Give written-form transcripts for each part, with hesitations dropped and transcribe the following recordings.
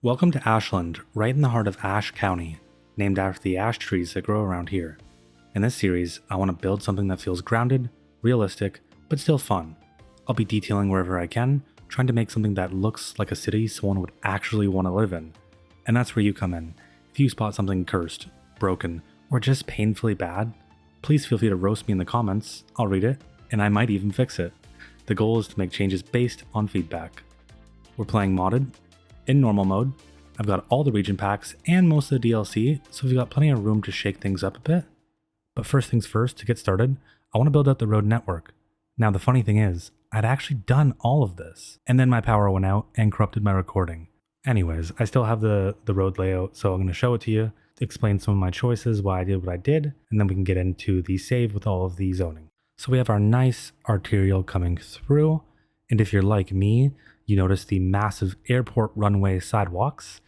Welcome to Ashland, right in the heart of Ashe County, named after the ash trees that grow around here. In this series, I want to build something that feels grounded, realistic, but still fun. I'll be detailing wherever I can, trying to make something that looks like a city someone would actually want to live in. And that's where you come in. If you spot something cursed, broken, or just painfully bad, please feel free to roast me in the comments. I'll read it, and I might even fix it. The goal is to make changes based on feedback. We're playing modded, in normal mode. I've got all the region packs and most of the DLC, so we've got plenty of room to shake things up a bit. But first things first, to get started, I want to build out the road network. Now the funny thing is, I'd actually done all of this, and then my power went out and corrupted my recording. Anyways, I still have the road layout, so I'm going to show it to you, explain some of my choices, why I did what I did, and then we can get into the save with all of the zoning. So we have our nice arterial coming through, and if you're like me, you notice the massive airport runway sidewalks.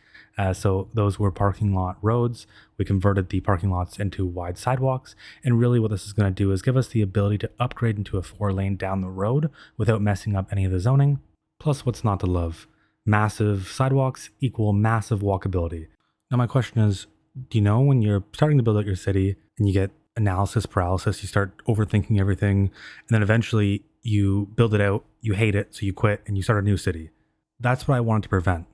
So those were parking lot roads. We converted the parking lots into wide sidewalks. And really what this is going to do is give us the ability to upgrade into a 4-lane down the road without messing up any of the zoning. Plus, what's not to love? Massive sidewalks equal massive walkability. Now my question is, do you know when you're starting to build out your city and you get analysis paralysis, you start overthinking everything, and then eventually you build it out, you hate it, so you quit and you start a new city? That's what I wanted to prevent.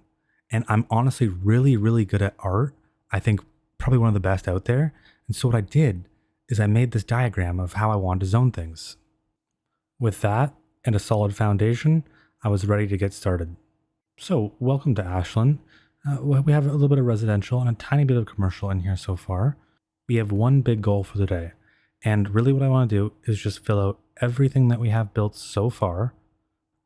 And I'm honestly really, really good at art. I think probably one of the best out there. And so what I did is I made this diagram of how I wanted to zone things. With that and a solid foundation, I was ready to get started. So welcome to Ashland. We have a little bit of residential and a tiny bit of commercial in here so far. We have one big goal for the day. And really what I want to do is just fill out everything that we have built so far.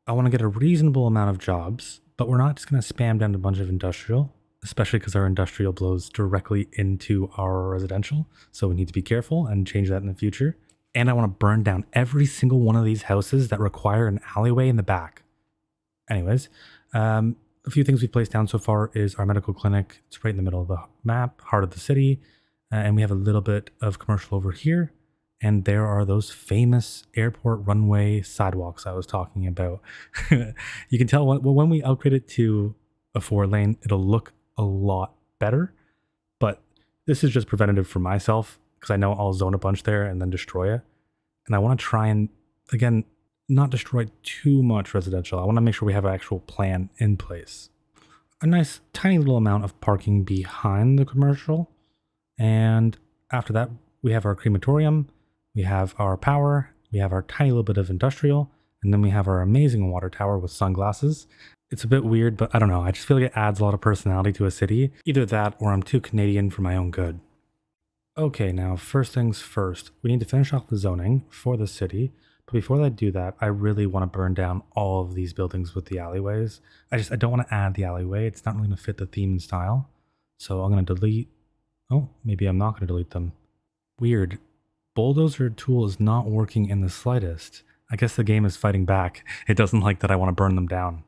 I want to get a reasonable amount of jobs, but we're not just going to spam down a bunch of industrial, especially because our industrial blows directly into our residential. So we need to be careful and change that in the future. And I want to burn down every single one of these houses that require an alleyway in the back. Anyways, a few things we've placed down so far is our medical clinic. It's right in the middle of the map, heart of the city. And we have a little bit of commercial over here. And there are those famous airport runway sidewalks I was talking about. You can tell when we upgrade it to a 4-lane, it'll look a lot better. But this is just preventative for myself because I know I'll zone a bunch there and then destroy it. And I want to try and, again, not destroy too much residential. I want to make sure we have an actual plan in place. A nice tiny little amount of parking behind the commercial. And after that, we have our crematorium. We have our power, we have our tiny little bit of industrial, and then we have our amazing water tower with sunglasses. It's a bit weird, but I don't know. I just feel like it adds a lot of personality to a city. Either that or I'm too Canadian for my own good. Okay, now first things first. We need to finish off the zoning for the city. But before I do that, I really want to burn down all of these buildings with the alleyways. I don't want to add the alleyway. It's not really going to fit the theme and style. So I'm going to delete. Oh, maybe I'm not going to delete them. Weird. Bulldozer tool is not working in the slightest. I guess the game is fighting back. It doesn't like that I want to burn them down.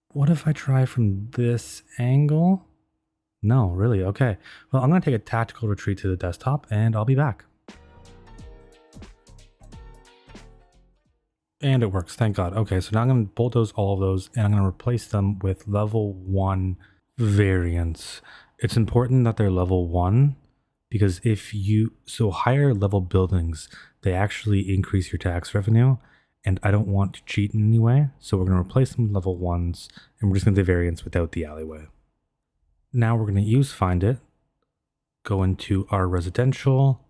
What if I try from this angle? No, really? Okay. Well, I'm going to take a tactical retreat to the desktop and I'll be back. And it works, thank God. Okay, so now I'm going to bulldoze all of those and I'm going to replace them with level 1 variants. It's important that they're level 1. Because higher level buildings, they actually increase your tax revenue, and I don't want to cheat in any way, so we're going to replace them with level 1s, and we're just going to do variants without the alleyway. Now we're going to use Find It, go into our residential,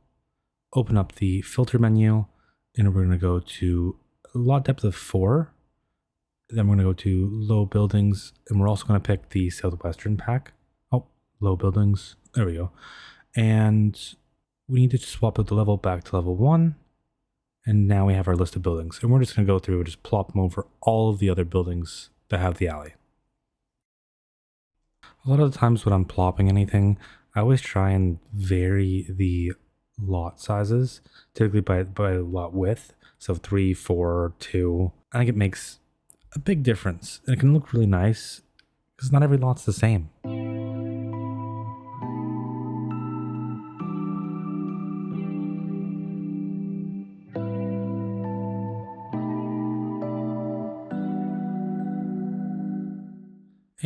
open up the filter menu, and we're going to go to lot depth of 4, then we're going to go to low buildings, and we're also going to pick the southwestern pack. Oh, low buildings, there we go. And we need to swap out the level back to level 1. And now we have our list of buildings. And we're just going to go through and just plop them over all of the other buildings that have the alley. A lot of the times when I'm plopping anything, I always try and vary the lot sizes, typically by lot width. So 3, 4, 2. I think it makes a big difference. And it can look really nice because not every lot's the same.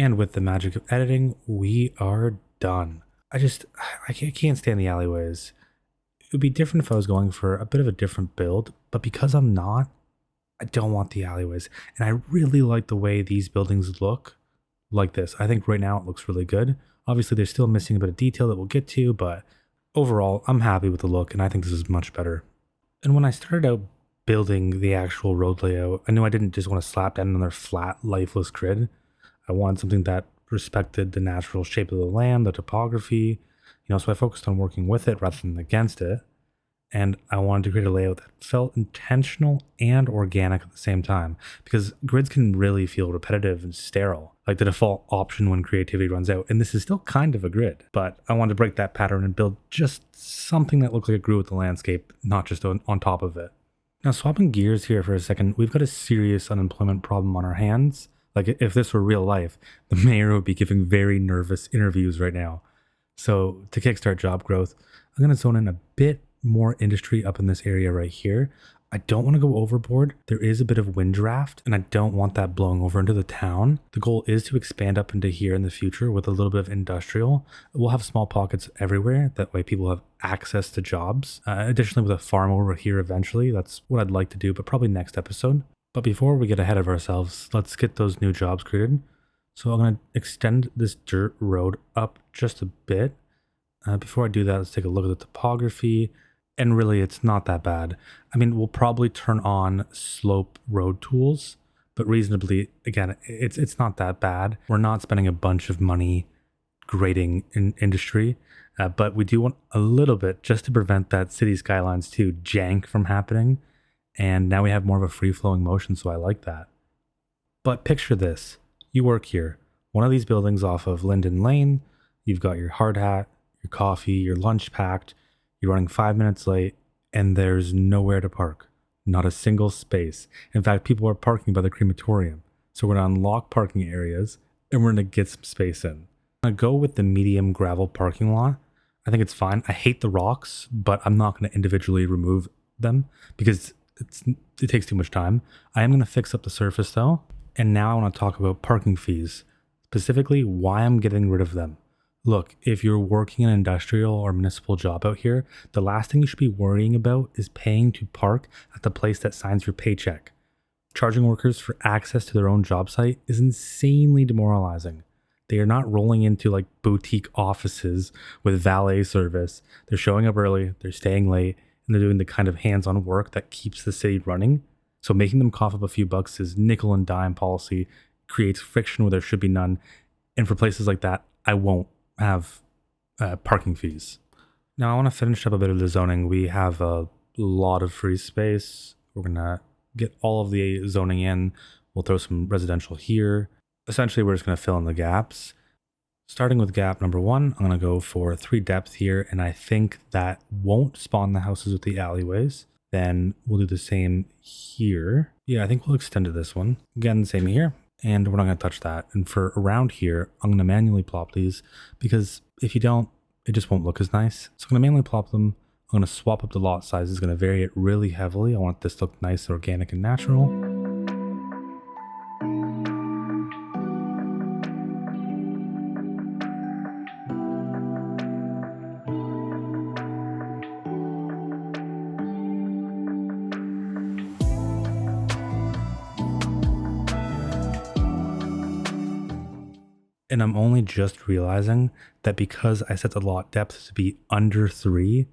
And with the magic of editing, we are done. I can't stand the alleyways. It would be different if I was going for a bit of a different build, but because I'm not, I don't want the alleyways. And I really like the way these buildings look like this. I think right now it looks really good. Obviously, they're still missing a bit of detail that we'll get to, but overall, I'm happy with the look, and I think this is much better. And when I started out building the actual road layout, I knew I didn't just want to slap down another flat, lifeless grid. I wanted something that respected the natural shape of the land, the topography, so I focused on working with it rather than against it. And I wanted to create a layout that felt intentional and organic at the same time, because grids can really feel repetitive and sterile, like the default option when creativity runs out. And this is still kind of a grid, but I wanted to break that pattern and build just something that looked like it grew with the landscape, not just on top of it. Now, swapping gears here for a second, we've got a serious unemployment problem on our hands. Like, if this were real life, the mayor would be giving very nervous interviews right now. So to kickstart job growth, I'm going to zone in a bit more industry up in this area right here. I don't want to go overboard. There is a bit of wind draft, and I don't want that blowing over into the town. The goal is to expand up into here in the future with a little bit of industrial. We'll have small pockets everywhere. That way people have access to jobs. Additionally, with a farm over here eventually, that's what I'd like to do, but probably next episode. But before we get ahead of ourselves, let's get those new jobs created. So I'm going to extend this dirt road up just a bit. Before I do that, let's take a look at the topography. And really, it's not that bad. I mean, we'll probably turn on slope road tools, but reasonably, again, it's not that bad. We're not spending a bunch of money grading in industry, but we do want a little bit just to prevent that Cities Skylines 2 jank from happening. And now we have more of a free-flowing motion, so I like that. But picture this. You work here. One of these buildings off of Linden Lane. You've got your hard hat, your coffee, your lunch packed. You're running 5 minutes late, and there's nowhere to park. Not a single space. In fact, people are parking by the crematorium. So we're going to unlock parking areas, and we're going to get some space in. I'm going to go with the medium gravel parking lot. I think it's fine. I hate the rocks, but I'm not going to individually remove them because it takes too much time. I am going to fix up the surface, though. And now I want to talk about parking fees, specifically why I'm getting rid of them. Look, if you're working an industrial or municipal job out here, the last thing you should be worrying about is paying to park at the place that signs your paycheck. Charging workers for access to their own job site is insanely demoralizing. They are not rolling into like boutique offices with valet service. They're showing up early, they're staying late, and they're doing the kind of hands-on work that keeps the city running. So making them cough up a few bucks is nickel and dime policy, creates friction where there should be none. And for places like that, I won't have parking fees. Now I want to finish up a bit of the zoning. We have a lot of free space. We're going to get all of the zoning in. We'll throw some residential here. Essentially, we're just going to fill in the gaps. Starting with gap number 1, I'm going to go for 3 depth here, and I think that won't spawn the houses with the alleyways. Then we'll do the same here. Yeah, I think we'll extend to this one. Again, same here. And we're not going to touch that. And for around here, I'm going to manually plop these because if you don't, it just won't look as nice. So I'm going to manually plop them. I'm going to swap up the lot size. It's going to vary it really heavily. I want this to look nice, organic, and natural. And I'm only just realizing that because I set the lot depth to be under 3,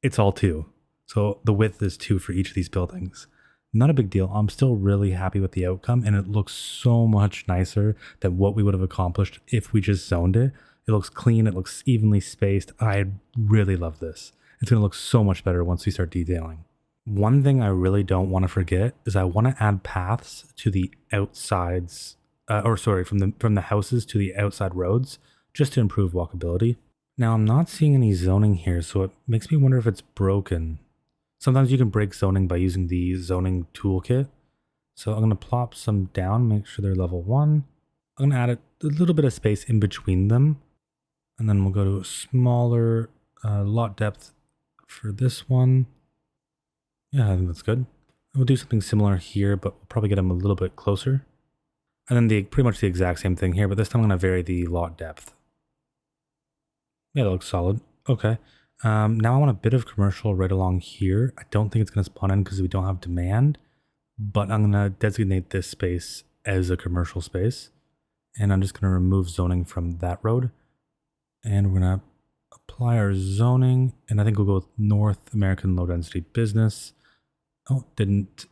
it's all 2. So the width is 2 for each of these buildings. Not a big deal. I'm still really happy with the outcome, and it looks so much nicer than what we would have accomplished if we just zoned it. It looks clean. It looks evenly spaced. I really love this. It's going to look so much better once we start detailing. One thing I really don't want to forget is I want to add paths to the outsides from the houses to the outside roads, just to improve walkability. Now, I'm not seeing any zoning here, so it makes me wonder if it's broken. Sometimes you can break zoning by using the zoning toolkit. So I'm going to plop some down, make sure they're level 1. I'm going to add a little bit of space in between them. And then we'll go to a smaller lot depth for this one. Yeah, I think that's good. We'll do something similar here, but we'll probably get them a little bit closer. And then pretty much the exact same thing here, but this time I'm going to vary the lot depth. Yeah, that looks solid. Okay. Now I want a bit of commercial right along here. I don't think it's going to spawn in because we don't have demand, but I'm going to designate this space as a commercial space. And I'm just going to remove zoning from that road. And we're going to apply our zoning. And I think we'll go with North American Low Density Business. Oh, didn't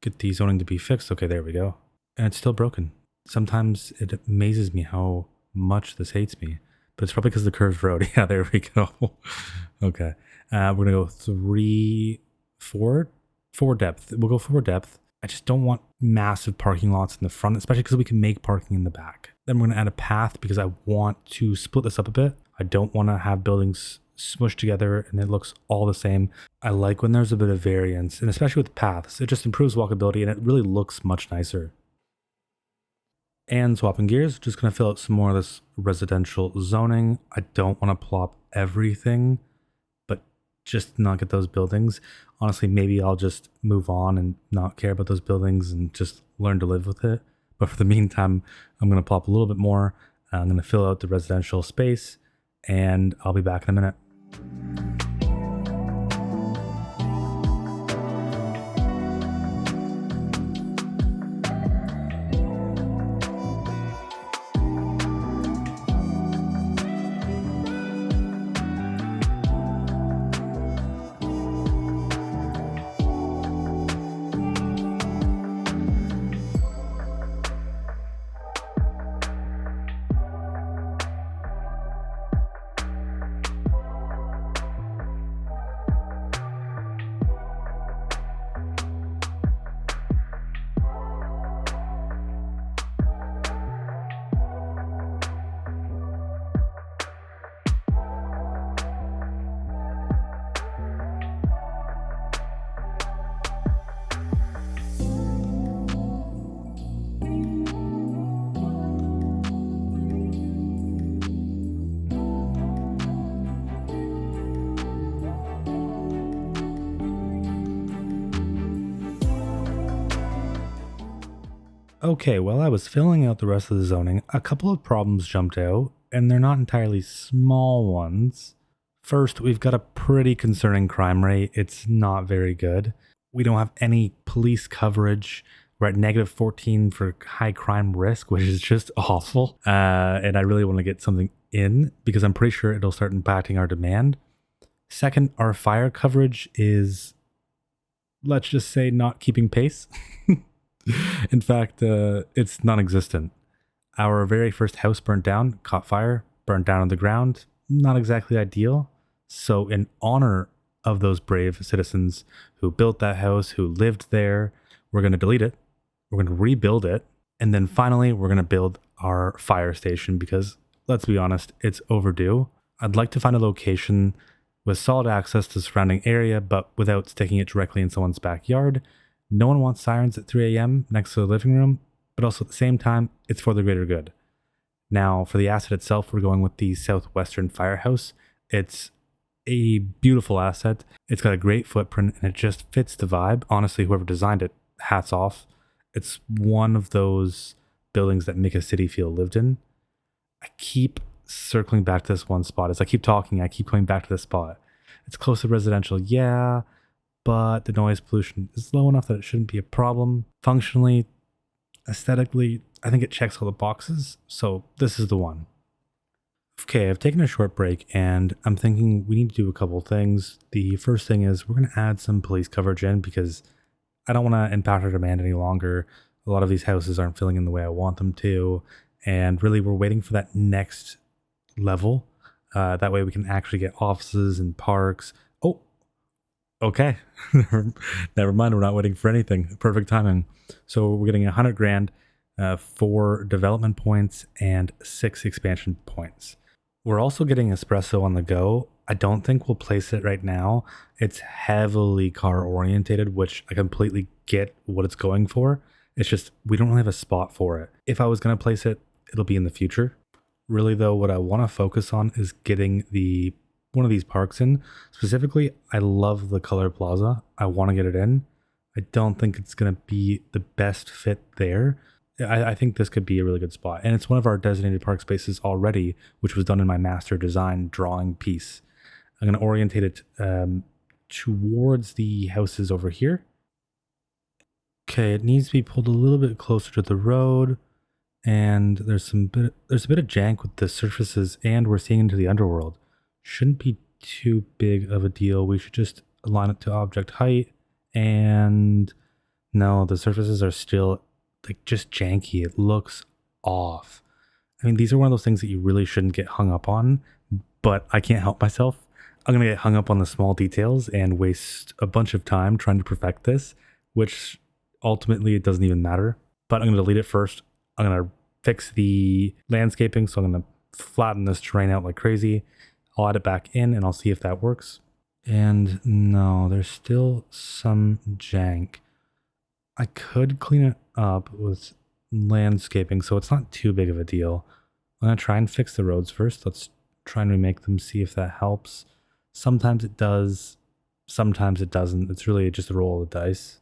get the zoning to be fixed. Okay, there we go. And it's still broken. Sometimes it amazes me how much this hates me. But it's probably because of the curved road. Yeah, there we go. Okay. We're going to go 4 depth. We'll go 4 depth. I just don't want massive parking lots in the front, especially because we can make parking in the back. Then we're going to add a path because I want to split this up a bit. I don't want to have buildings smushed together and it looks all the same. I like when there's a bit of variance, and especially with paths, it just improves walkability and it really looks much nicer. And swapping gears, just going to fill out some more of this residential zoning. I don't want to plop everything, but just not get those buildings. Honestly, maybe I'll just move on and not care about those buildings and just learn to live with it. But for the meantime, I'm going to plop a little bit more. I'm going to fill out the residential space and I'll be back in a minute. Okay, while I was filling out the rest of the zoning, a couple of problems jumped out, and they're not entirely small ones. First, we've got a pretty concerning crime rate. It's not very good. We don't have any police coverage. We're at -14 for high crime risk, which is just awful. And I really want to get something in because I'm pretty sure it'll start impacting our demand. Second, our fire coverage is, let's just say, not keeping pace. In fact, it's non-existent. Our very first house burnt down, caught fire, burned down on the ground. Not exactly ideal. So in honor of those brave citizens who built that house, who lived there, we're going to delete it. We're going to rebuild it. And then finally, we're going to build our fire station because, let's be honest, it's overdue. I'd like to find a location with solid access to the surrounding area, but without sticking it directly in someone's backyard. No one wants sirens at 3 a.m. next to the living room, but also at the same time, it's for the greater good. Now, for the asset itself, we're going with the Southwestern Firehouse. It's a beautiful asset. It's got a great footprint, and it just fits the vibe. Honestly, whoever designed it, hats off. It's one of those buildings that make a city feel lived in. I keep circling back to this one spot. As I keep talking, I keep coming back to this spot. It's close to residential, yeah, but the noise pollution is low enough that it shouldn't be a problem. Functionally, aesthetically, I think it checks all the boxes, so this is the one. Okay, I've taken a short break and I'm thinking we need to do a couple things. The first thing is we're going to add some police coverage in because I don't want to impact our demand any longer. A lot of these houses aren't filling in the way I want them to, and really we're waiting for that next level. That way we can actually get offices and parks. Oh, okay. Never mind. We're not waiting for anything. Perfect timing. So we're getting 100 grand, 4 development points and 6 expansion points. We're also getting espresso on the go. I don't think we'll place it right now. It's heavily car orientated, which I completely get what it's going for. It's just, we don't really have a spot for it. If I was going to place it, it'll be in the future. Really though, what I want to focus on is getting one of these parks in. Specifically, I love the Color Plaza. I want to get it in. I don't think it's going to be the best fit there. I think this could be a really good spot. And it's one of our designated park spaces already, which was done in my master design drawing piece. I'm going to orientate it towards the houses over here. Okay, it needs to be pulled a little bit closer to the road. And there's a bit of jank with the surfaces, and we're seeing into the underworld. Shouldn't be too big of a deal. We should just align it to object height. And no, the surfaces are still like just janky. It looks off. I mean, these are one of those things that you really shouldn't get hung up on, but I can't help myself. I'm going to get hung up on the small details and waste a bunch of time trying to perfect this, which ultimately it doesn't even matter. But I'm going to delete it first. I'm going to fix the landscaping, so I'm going to flatten this terrain out like crazy. I'll add it back in and I'll see if that works. And no, there's still some jank. I could clean it up with landscaping, so it's not too big of a deal. I'm going to try and fix the roads first. Let's try and remake them, see if that helps. Sometimes it does, sometimes it doesn't. It's really just a roll of the dice.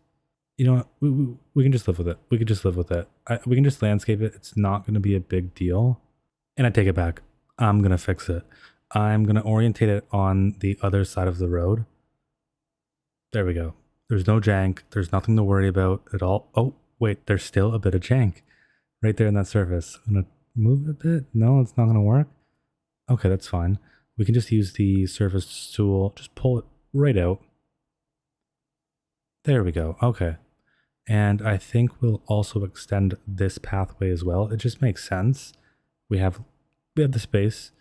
You know what? We can just live with it. We can just live with it. We can just landscape it. It's not going to be a big deal. And I take it back. I'm going to fix it. I'm going to orientate it on the other side of the road. There we go. There's no jank. There's nothing to worry about at all. Oh, wait. There's still a bit of jank right there in that surface. I'm going to move it a bit. No, it's not going to work. Okay, that's fine. We can just use the surface tool. Just pull it right out. There we go. Okay. And I think we'll also extend this pathway as well. It just makes sense. We have the space.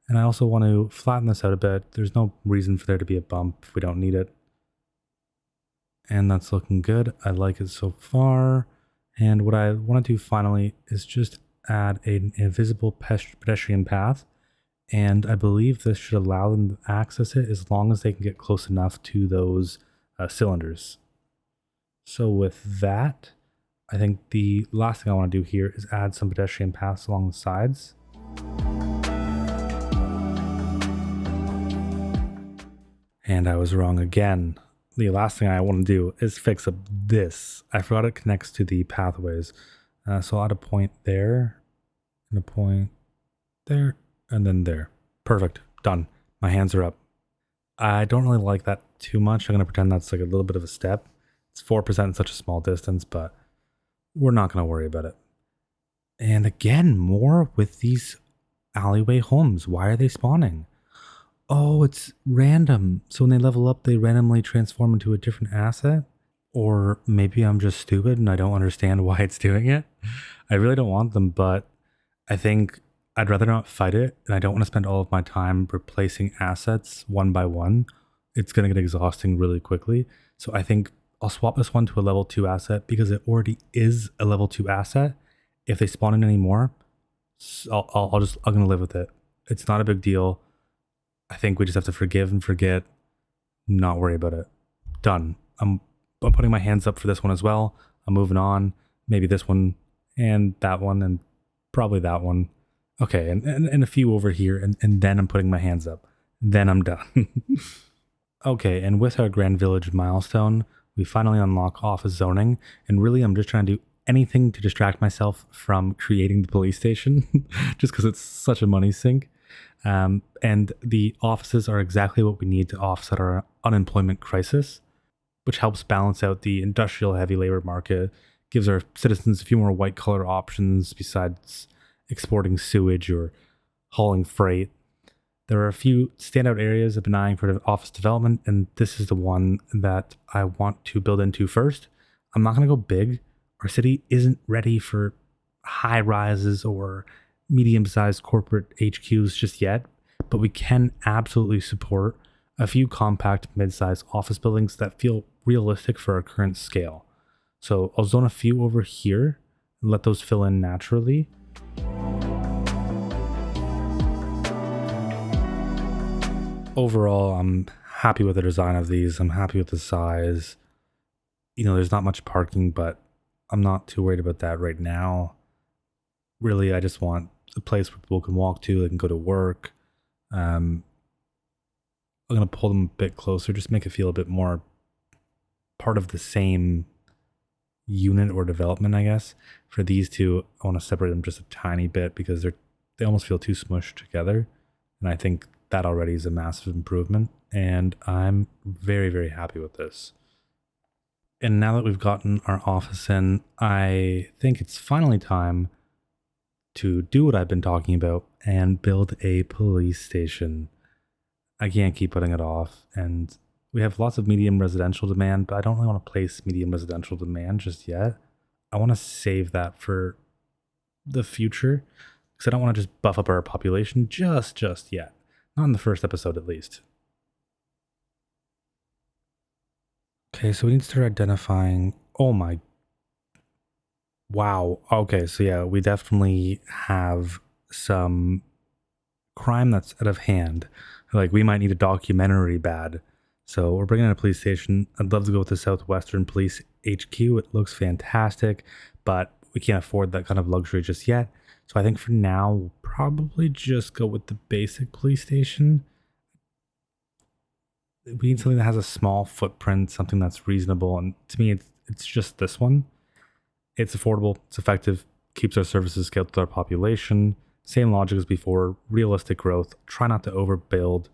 And I also want to flatten this out a bit. There's no reason for there to be a bump if we don't need it. And that's looking good. I like it so far. And what I want to do finally is just add an invisible pedestrian path. And I believe this should allow them to access it as long as they can get close enough to those cylinders. So with that, I think the last thing I want to do here is add some pedestrian paths along the sides. And I was wrong again. The last thing I want to do is fix up this. I forgot it connects to the pathways. So I'll add a point there, and a point there, and then there. Perfect. Done. My hands are up. I don't really like that too much. I'm going to pretend that's like a little bit of a step. It's 4% in such a small distance, but we're not going to worry about it. And again, more with these alleyway homes. Why are they spawning? Oh, it's random. So when they level up, they randomly transform into a different asset? Or maybe I'm just stupid and I don't understand why it's doing it. I really don't want them, but I think I'd rather not fight it, and I don't want to spend all of my time replacing assets one by one. It's going to get exhausting really quickly. So I think I'll swap this one to a level 2 asset because it already is a level 2 asset. If they spawn in any more, I'm going to live with it. It's not a big deal. I think we just have to forgive and forget, not worry about it. Done. I'm putting my hands up for this one as well. I'm moving on. Maybe this one and that one and probably that one. Okay, and a few over here, and then I'm putting my hands up. Then I'm done. Okay, and with our Grand Village milestone, we finally unlock office zoning, and really I'm just trying to do anything to distract myself from creating the police station, just because it's such a money sink. And the offices are exactly what we need to offset our unemployment crisis, which helps balance out the industrial heavy labor market, gives our citizens a few more white collar options besides exporting sewage or hauling freight. There are a few standout areas of benign for office development, and this is the one that I want to build into first. I'm not going to go big. Our city isn't ready for high rises or medium-sized corporate HQs just yet, but we can absolutely support a few compact mid-sized office buildings that feel realistic for our current scale. So I'll zone a few over here and let those fill in naturally. Overall, I'm happy with the design of these. I'm happy with the size. You know, there's not much parking, but I'm not too worried about that right now. Really, I just want a place where people can walk to, they can go to work. I'm going to pull them a bit closer, just make it feel a bit more part of the same unit or development, I guess. For these two, I want to separate them just a tiny bit because they almost feel too smushed together. And I think that already is a massive improvement. And I'm very, very happy with this. And now that we've gotten our office in, I think it's finally time to do what I've been talking about and build a police station. I can't keep putting it off. And we have lots of medium residential demand, but I don't really want to place medium residential demand just yet. I want to save that for the future because I don't want to just buff up our population just yet. Not in the first episode, at least. Okay, so we need to start identifying... Oh my... Wow. Okay, so yeah, we definitely have some crime that's out of hand. Like, we might need a documentary bad. So we're bringing in a police station. I'd love to go with the Southwestern Police HQ. It looks fantastic, but we can't afford that kind of luxury just yet. So I think for now, we'll probably just go with the basic police station. We need something that has a small footprint, something that's reasonable. And to me, it's just this one. It's affordable, it's effective, keeps our services scaled with our population. Same logic as before, realistic growth, try not to overbuild.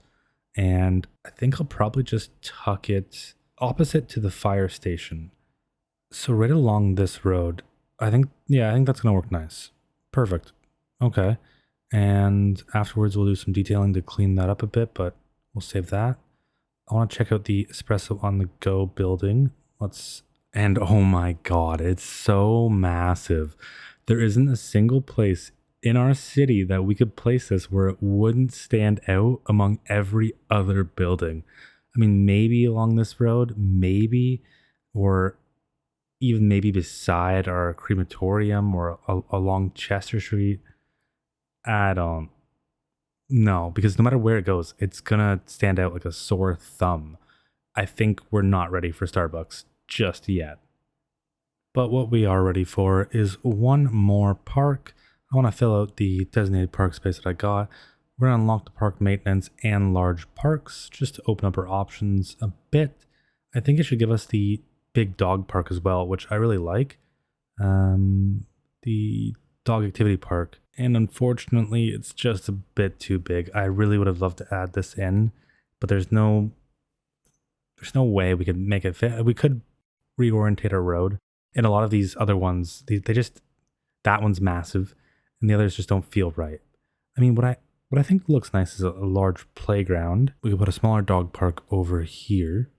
And I think I'll probably just tuck it opposite to the fire station. So right along this road, I think that's going to work nice. Perfect. Okay. And afterwards, we'll do some detailing to clean that up a bit, but we'll save that. I want to check out the Espresso on the Go building. And oh my God, it's so massive. There isn't a single place in our city that we could place this where it wouldn't stand out among every other building. I mean, maybe along this road, maybe, or even maybe beside our crematorium or along Chester Street. I don't know, because no matter where it goes, it's gonna stand out like a sore thumb. I think we're not ready for Starbucks just yet. But what we are ready for is one more park. I want to fill out the designated park space that I got. We're going to unlock the park maintenance and large parks just to open up our options a bit. I think it should give us the big dog park as well, which I really like. The dog activity park. And unfortunately, it's just a bit too big. I really would have loved to add this in, but there's no way we could make it fit. We could reorientate our road. And a lot of these other ones, that one's massive, and the others just don't feel right. I mean, what I think looks nice is a large playground. We could put a smaller dog park over here.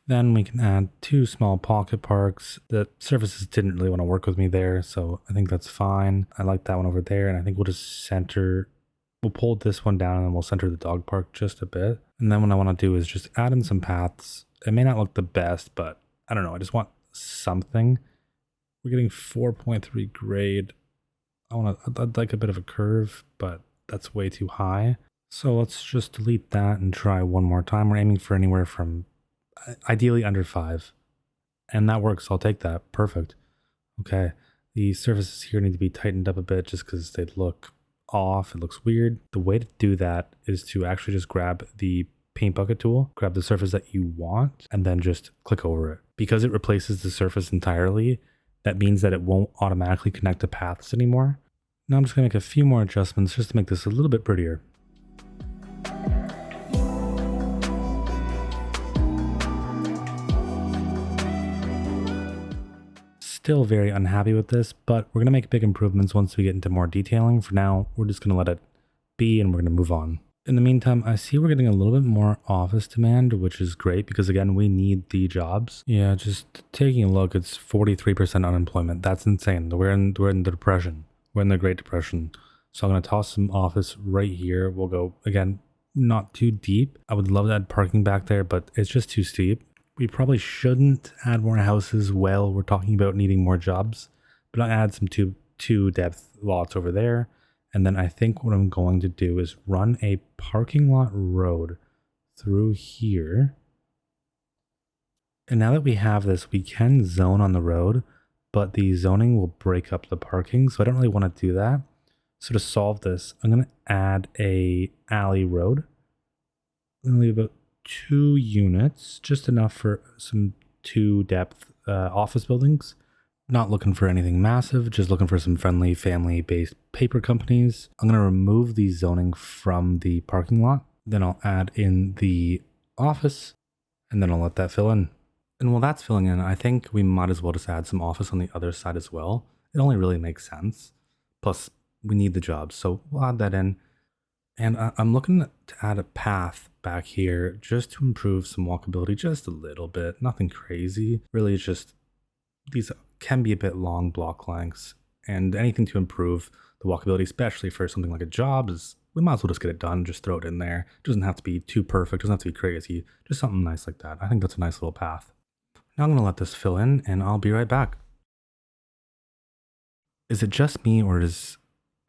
Then we can add 2 small pocket parks. The services didn't really want to work with me there, so I think that's fine. I like that one over there, and I think we'll just we'll pull this one down and then we'll center the dog park just a bit. And then what I want to do is just add in some paths. It may not look the best, but I don't know. I just want something. We're getting 4.3 grade. I'd like a bit of a curve, but that's way too high. So let's just delete that and try one more time. We're aiming for anywhere from ideally under 5. And that works. I'll take that. Perfect. Okay. The surfaces here need to be tightened up a bit just because they look off. It looks weird. The way to do that is to actually just grab the paint bucket tool, grab the surface that you want, and then just click over it. Because it replaces the surface entirely, that means that it won't automatically connect to paths anymore. Now I'm just going to make a few more adjustments just to make this a little bit prettier. Still very unhappy with this, but we're going to make big improvements once we get into more detailing. For now, we're just going to let it be and we're going to move on. In the meantime, I see we're getting a little bit more office demand, which is great because, again, we need the jobs. Yeah, just taking a look, it's 43% unemployment. That's insane. We're in the depression. We're in the Great Depression. So I'm going to toss some office right here. We'll go, again, not too deep. I would love to add parking back there, but it's just too steep. We probably shouldn't add more houses while we're talking about needing more jobs, but I'll add some two depth lots over there. And then I think what I'm going to do is run a parking lot road through here. And now that we have this, we can zone on the road, but the zoning will break up the parking. So I don't really want to do that. So to solve this, I'm going to add a alley road. I'm going to leave about 2 units, just enough for some 2 depth office buildings. Not looking for anything massive, just looking for some friendly family-based paper companies. I'm going to remove the zoning from the parking lot. Then I'll add in the office, and then I'll let that fill in. And while that's filling in, I think we might as well just add some office on the other side as well. It only really makes sense. Plus, we need the jobs, so we'll add that in. And I'm looking to add a path back here just to improve some walkability just a little bit. Nothing crazy. Really, it's just these can be a bit long block lengths, and anything to improve the walkability, especially for something like a job, is we might as well just get it done, just throw it in there. It doesn't have to be too perfect, doesn't have to be crazy, just something nice like that. I think that's a nice little path. Now I'm going to let this fill in, and I'll be right back. Is it just me, or does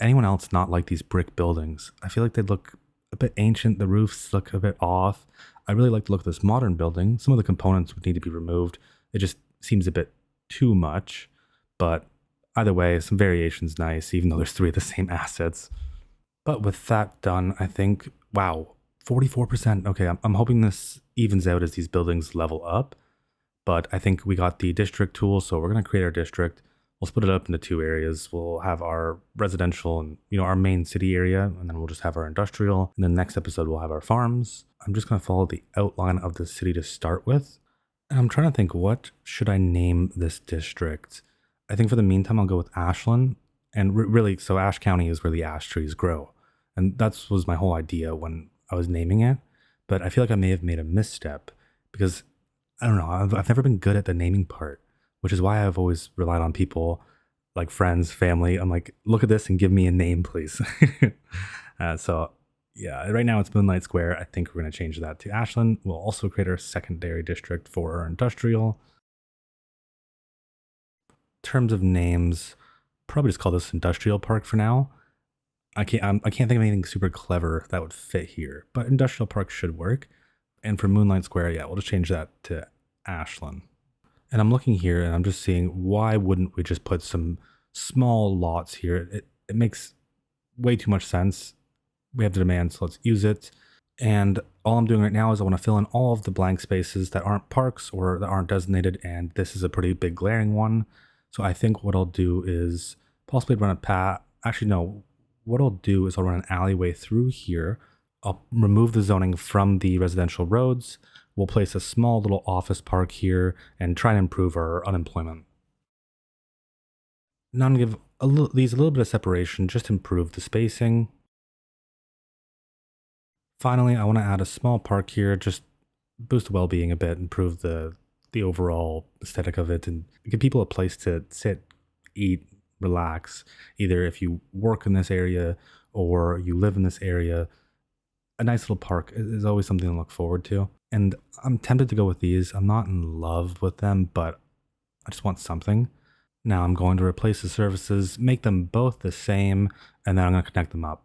anyone else not like these brick buildings? I feel like they look a bit ancient, the roofs look a bit off. I really like the look of this modern building. Some of the components would need to be removed. It just seems a bit too much, but either way, some variation's nice, even though there's 3 of the same assets. But with that done, I think, wow, 44%. Okay, I'm hoping this evens out as these buildings level up, but I think we got the district tool, so we're going to create our district. We'll split it up into 2 areas. We'll have our residential and, our main city area, and then we'll just have our industrial. And then next episode, we'll have our farms. I'm just going to follow the outline of the city to start with. And I'm trying to think, what should I name this district? I think for the meantime, I'll go with Ashland. And really, so Ash County is where the ash trees grow. And that was my whole idea when I was naming it. But I feel like I may have made a misstep because, I don't know, I've never been good at the naming part, which is why I've always relied on people like friends, family. I'm like, look at this and give me a name, please. So yeah, right now it's Moonlight Square. I think we're going to change that to Ashland. We'll also create our secondary district for our industrial. In terms of names, probably just call this Industrial Park for now. I can't think of anything super clever that would fit here, but Industrial Park should work. And for Moonlight Square, yeah, we'll just change that to Ashland. And I'm looking here and I'm just seeing, why wouldn't we just put some small lots here? It makes way too much sense. We have the demand, so let's use it. And all I'm doing right now is I want to fill in all of the blank spaces that aren't parks or that aren't designated, and this is a pretty big glaring one. So I think what I'll do is possibly run a path. Actually, no. What I'll do is I'll run an alleyway through here. I'll remove the zoning from the residential roads. We'll place a small little office park here and try and improve our unemployment. Now I'm going to give these a little bit of separation, just to improve the spacing. Finally, I want to add a small park here, just boost the well-being a bit, improve the overall aesthetic of it, and give people a place to sit, eat, relax. Either if you work in this area or you live in this area, a nice little park is always something to look forward to. And I'm tempted to go with these. I'm not in love with them, but I just want something. Now I'm going to replace the surfaces, make them both the same, and then I'm going to connect them up.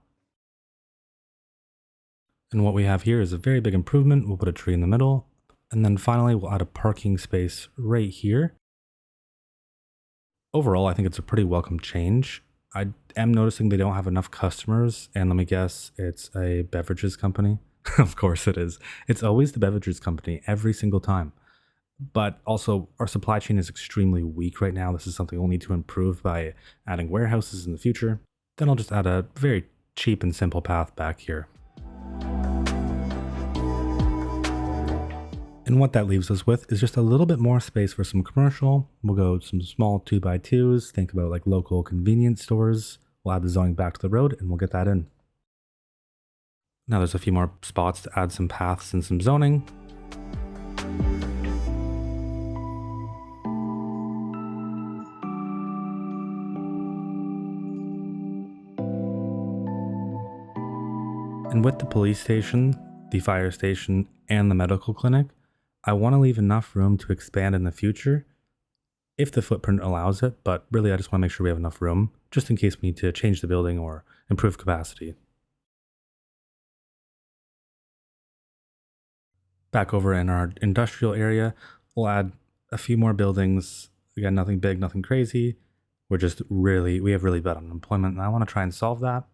And what we have here is a very big improvement. We'll put a tree in the middle. And then finally, we'll add a parking space right here. Overall, I think it's a pretty welcome change. I am noticing they don't have enough customers. And let me guess, it's a beverages company. Of course it is. It's always the beverages company every single time. But also, our supply chain is extremely weak right now. This is something we'll need to improve by adding warehouses in the future. Then I'll just add a very cheap and simple path back here. And what that leaves us with is just a little bit more space for some commercial. We'll go some small 2x2s, think about like local convenience stores. We'll add the zoning back to the road and we'll get that in. Now there's a few more spots to add some paths and some zoning. And with the police station, the fire station, and the medical clinic, I want to leave enough room to expand in the future if the footprint allows it, but really I just want to make sure we have enough room just in case we need to change the building or improve capacity. Back over in our industrial area, we'll add a few more buildings. Again, nothing big, nothing crazy. We have really bad unemployment, and I want to try and solve that.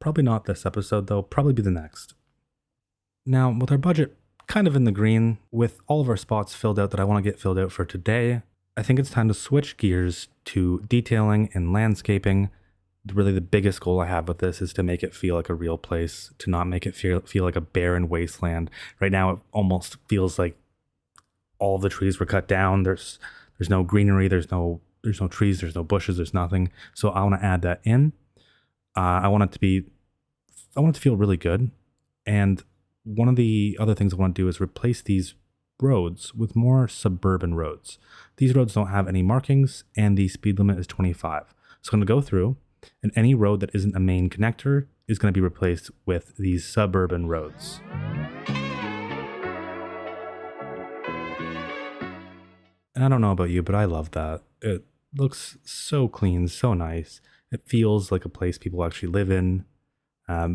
Probably not this episode though, probably be the next. Now, with our budget kind of in the green, with all of our spots filled out that I want to get filled out for today, I think it's time to switch gears to detailing and landscaping. Really, the biggest goal I have with this is to make it feel like a real place, to not make it feel like a barren wasteland. Right now, it almost feels like all the trees were cut down. There's no greenery, there's no trees, there's no bushes, there's nothing. So I want to add that in. I want it to feel really good. And one of the other things I want to do is replace these roads with more suburban roads. These roads don't have any markings and the speed limit is 25. So I'm going to go through, and any road that isn't a main connector is going to be replaced with these suburban roads. And I don't know about you, but I love that. It looks so clean, so nice. It feels like a place people actually live in.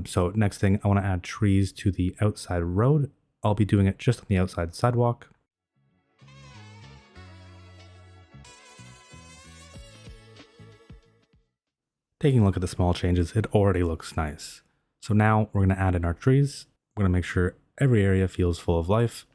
So next thing, I want to add trees to the outside road. I'll be doing it just on the outside sidewalk. Taking a look at the small changes, it already looks nice. So now we're going to add in our trees. We're going to make sure every area feels full of life.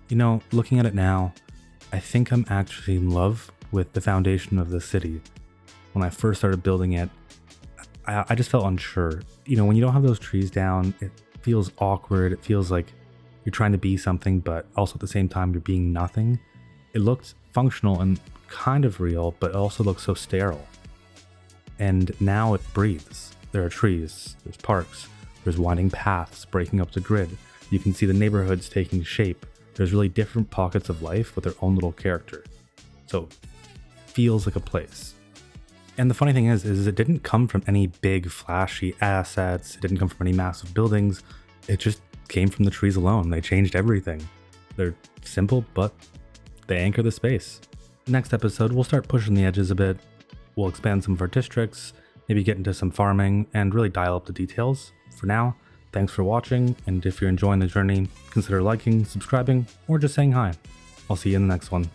You know, looking at it now, I think I'm actually in love with the foundation of the city. When I first started building it, I just felt unsure. You know, when you don't have those trees down, it feels awkward. It feels like you're trying to be something, but also at the same time, you're being nothing. It looked functional and kind of real, but it also looks so sterile. And now it breathes. There are trees, there's parks, there's winding paths breaking up the grid. You can see the neighborhoods taking shape. There's really different pockets of life with their own little character. So feels like a place. And the funny thing is it didn't come from any big flashy assets. It didn't come from any massive buildings. It just came from the trees alone. They changed everything. They're simple, but they anchor the space. Next episode, we'll start pushing the edges a bit. We'll expand some of our districts, maybe get into some farming, and really dial up the details. For now, thanks for watching, and if you're enjoying the journey, consider liking, subscribing, or just saying hi. I'll see you in the next one.